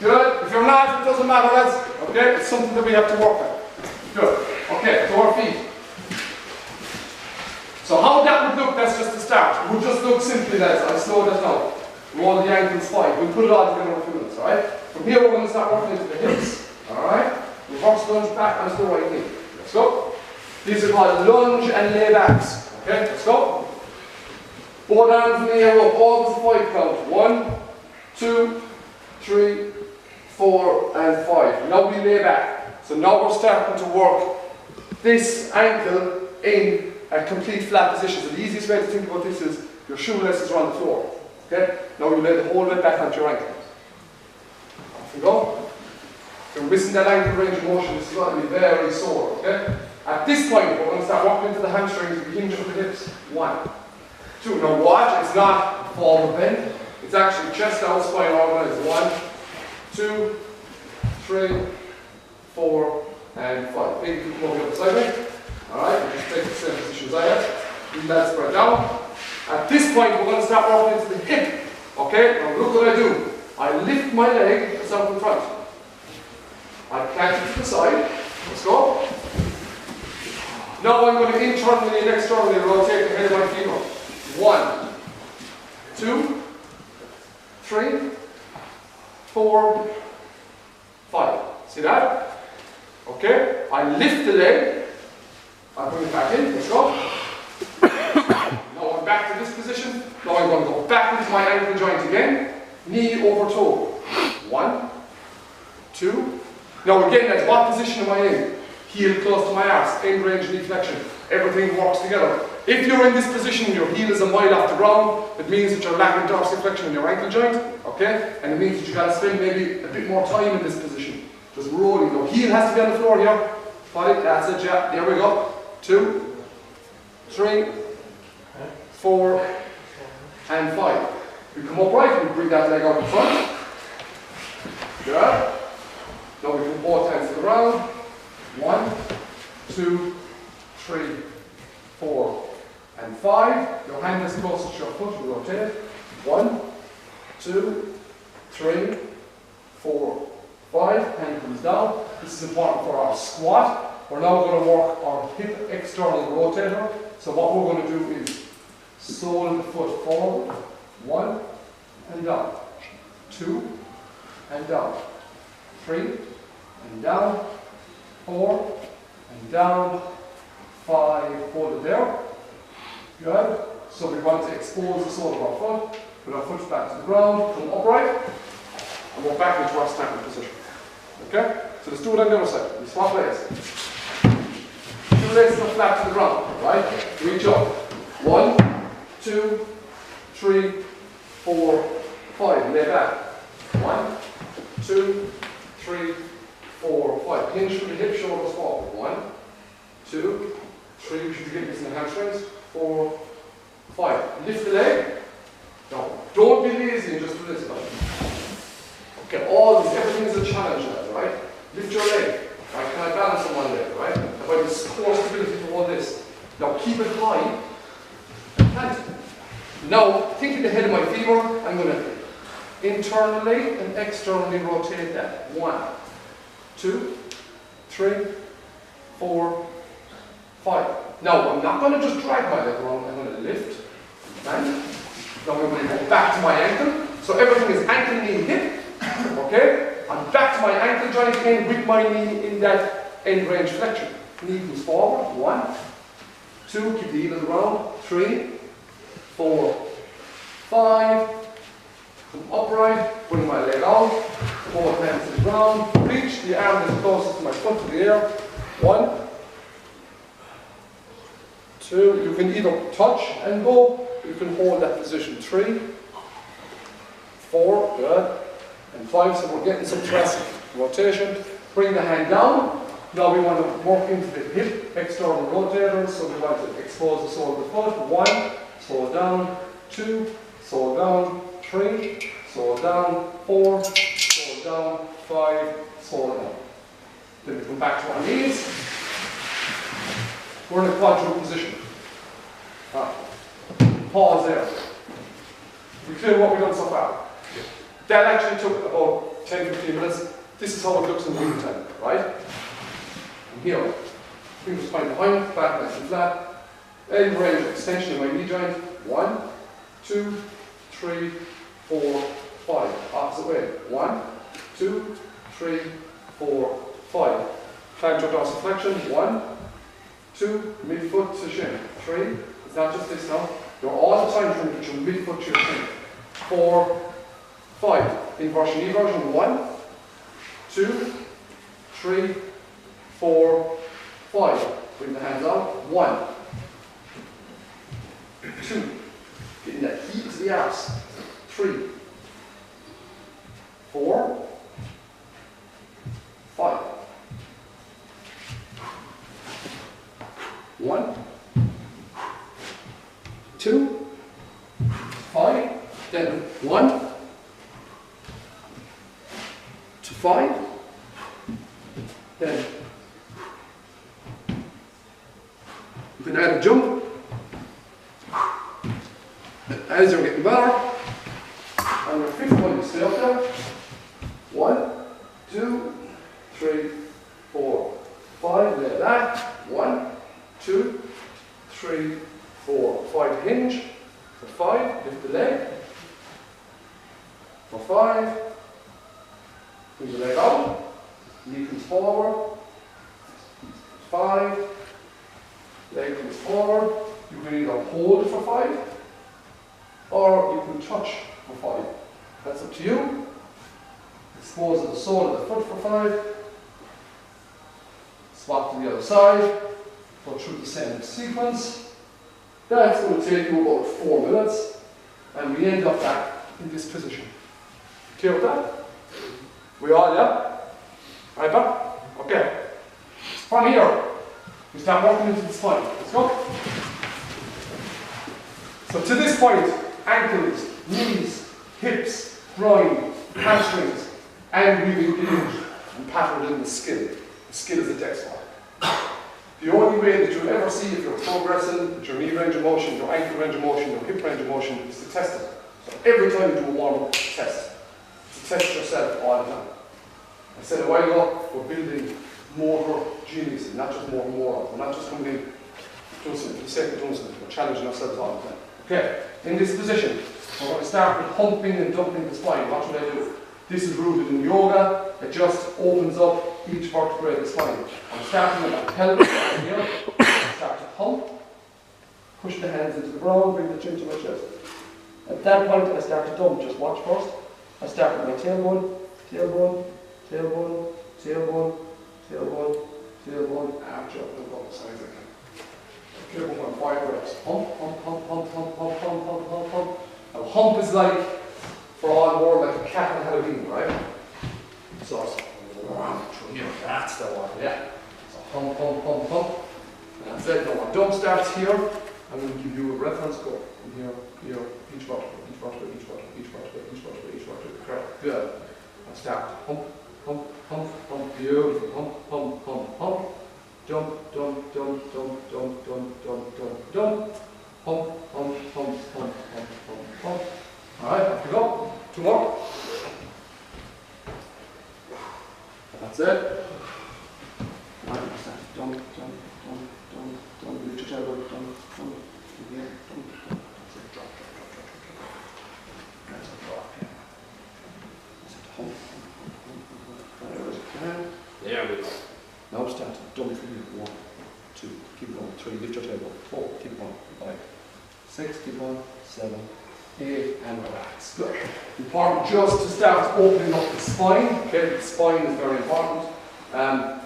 Good. If you're not, it doesn't matter, lads. Okay? It's something that we have to work with. Good. Okay, to our feet. So how that would look, that's just the start. It would just look simply, lads. I'll slow that down. Roll the ankles fine. We'll put it all together in a few minutes, alright? From here we're going to start working into the hips. Alright? Reverse lunge back onto the right knee. Let's go. These are called lunge and lay backs. Okay, let's go. Both arms in the air up, always 5 count. 1, 2, 3, 4, and 5. Now we lay back. So now we're starting to work this ankle in a complete flat position. So the easiest way to think about this is your shoelaces are on the floor. Okay? Now you lay the whole way back onto your ankle. Off you go. If you're missing that ankle range of motion, this is going to be very sore. Okay? At this point, we're going to start working into the hamstrings, we hinge from the hips. 1, 2. Now watch, it's not forward bend. It's actually chest down, spine organized. 1, 2, 3, 4, and 5. Maybe you can come over the other side way. Alright, we'll just take the same position as I have. Leave that spread down. At this point, we're going to start working into the hip. Okay, now look what I do. I lift my leg just out in front. I catch it to the side. Let's go. Now I'm going to internally and externally rotate the head of my femur. 1, 2, 3, 4, 5. See that? Okay. I lift the leg. I bring it back in. Let's go. Now I'm back to this position. Now I'm going to go back into my ankle joint again. Knee over toe. 1, 2. Now again, that's what position am I in? Heel close to my arse, end range knee flexion. Everything works together. If you're in this position, your heel is a mile off the ground, it means that you're lacking dorsiflexion in your ankle joint, okay? And it means that you've got to spend maybe a bit more time in this position. Just rolling. Your heel has to be on the floor here. 5, that's it, yeah. There we go. 2, 3, 4, and 5. We come upright, we bring that leg out in front. Good. Now we put both hands to the ground. 1, 2, 3, 4, and 5. Your hand is closest to your foot, you rotate it. 1, 2, 3, 4, 5. Hand comes down. This is important for our squat. We're now going to work our hip external rotator. So what we're going to do is sole the foot forward. 1, and down. 2, and down. 3, and down. 4, and down. 5, hold it there. Good. So we want to expose the sole of our foot, put our foot back to the ground, come upright, and we're back into our standing position. Okay? So let's do it on the other side. We swap legs. Two legs are flat to the ground, right? Reach up. 1, 2, 3, 4, 5. Lay back. 1, 2, 3, 4, 5. Hinge from the hip, shoulders forward. 1, 2, 3. You should get this in the hamstrings. 4, 5. Lift the leg. No, don't be lazy and just do this. Okay, all this, everything is a challenge, right? Lift your leg. Right? Can I balance on one leg, right? I've got this core stability to hold this. Now keep it high and plant it. Now, thinking the head of my femur, I'm going to internally and externally rotate that. 1, 2, 3, 4, 5. Now, I'm not going to just drag my leg around, I'm going to lift, and now I'm going to go back to my ankle. So everything is ankle, knee, hip. Okay? I'm back to my ankle joint again with my knee in that end range flexion. Knee goes forward. 1, 2, keep the heel on the ground. 3, 4, 5. Come upright, bring my leg out. Both hands to the ground. Reach the arm as closest to my foot to the air. 1, 2. You can either touch and go. You can hold that position. 3, 4. Good. And 5, so we're getting some thoracic rotation. Bring the hand down. Now we want to work into the hip external rotator, so we want to expose the sole of the foot. 1, slow down. 2, slow down. 3, slow down. 4, slow down. 5, slow down. Then we come back to our knees. We're in a quadruped position. Pause there. We clear what we've done so far. That actually took about 10-15 minutes. This is how it looks in the meantime, right? And here, fingers point behind, back nice and flat. Elbow range of extension of my knee joint. 1, 2, 3, 4, 5. Opposite way. 1, 2, 3, 4, 5. Plantar dorsiflexion. 1, 2, midfoot to shin. 3. It's not just this now. You're all the time trying to get your midfoot to your shin. 4, 5. Inversion knee version. 1, 2, 3, 4, 5. Bring the hands out. 1, 2. Getting that heat to the arse. 3, 4, 5. 1, 2, 5. Then 1 to 5. Then you can add a jump as you're getting better. And your fifth one, you stay up there. 1, 2, 3, 4, 5. Like that. 1, 2, 3, 4, 5. Hinge. For 5, lift the leg. For 5, bring the leg out. Knee comes forward. 5. Leg comes forward. You can either hold for 5 or you can touch for 5. That's up to you. Expose the sole of the foot for 5. Swap to the other side. Go through the same sequence. That's going to take you about 4 minutes. And we end up back in this position. Clear with that? We all, yeah? Right back? Okay. From here, we start working into the spine. Let's go. So to this point, ankles, knees, hips, groin, hamstrings, and we've engaged and patterned in the skin. The skin is the dex part. The only way that you'll ever see if you're progressing, that your knee range of motion, your ankle range of motion, your hip range of motion is to test it. So every time you do a warm-up, test. To test yourself all the time. I said a while ago, we're building motor genius, not just motor morons. We're not just coming in doing something for the sake of doing something. We're challenging ourselves all the time. Okay, in this position, we're going to start with humping and dumping the spine. Watch what I do. This is rooted in yoga. It just opens up each vertebrae of the spine. I'm starting with my pelvis here. I start to hump. Push the hands into the ground, bring the chin to my chest. At that point, I start to dump. Just watch first. I start with my tailbone, tailbone, tailbone, tailbone, tailbone, tailbone, arch up and go as high as I can. Okay, we're going 5 reps. Hump, hump, hump, hump, hump, hump, hump, hump, hump, hump. Now hump is like, for all more like a cat on Halloween, right? So it's through here. That's the one, yeah. So hump, hump, hump, hump. And that's it. Now our dump starts here. I'm going to give you a reference go. From here, here, each vertebra, each vertebra, each vertebra, each vertebra, each vertebra, each vertebra. Correct. Good. And start. Hump, hump, hump, hump. Beautiful. Hump, hump, hump, hump. Jump, jump, jump, jump, jump, jump, jump, jump, jump. Hump, hump, hump, hump, hump, hump, hump. Alright, off we go. 2 more. That's it. Alright, jump, jump, jump, jump, jump, lift your elbow, jump, jump, here, jump, jump. That's it, drop, drop, drop, drop, drop, drop. That's a drop, yeah. That's it, hump, hump, hump, hump. There we go. Now start to dump from here. 1, 2, keep going. 3, lift your tailbone. 4, keep going. 5, 6, keep going. 7, 8, and relax. Good. Important just to start opening up the spine. Okay, the spine is very important.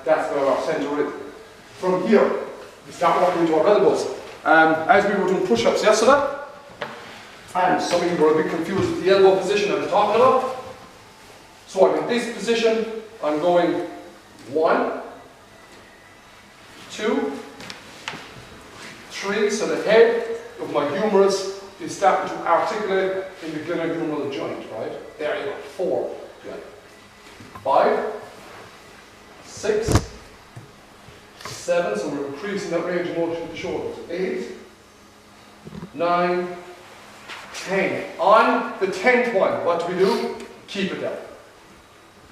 That's where our center is. From here, we start working into our elbows. As we were doing push-ups yesterday, and some of you were a bit confused with the elbow position I was talking about. So I'm in this position. I'm going 1, 2, 3, so the head of my humerus is starting to articulate in the glenohumeral joint, right? There you go. 4, good. 5, 6, 7, so we're increasing that range of motion of the shoulders. 8, 9, 10. On the 10th one, what do? Keep it there.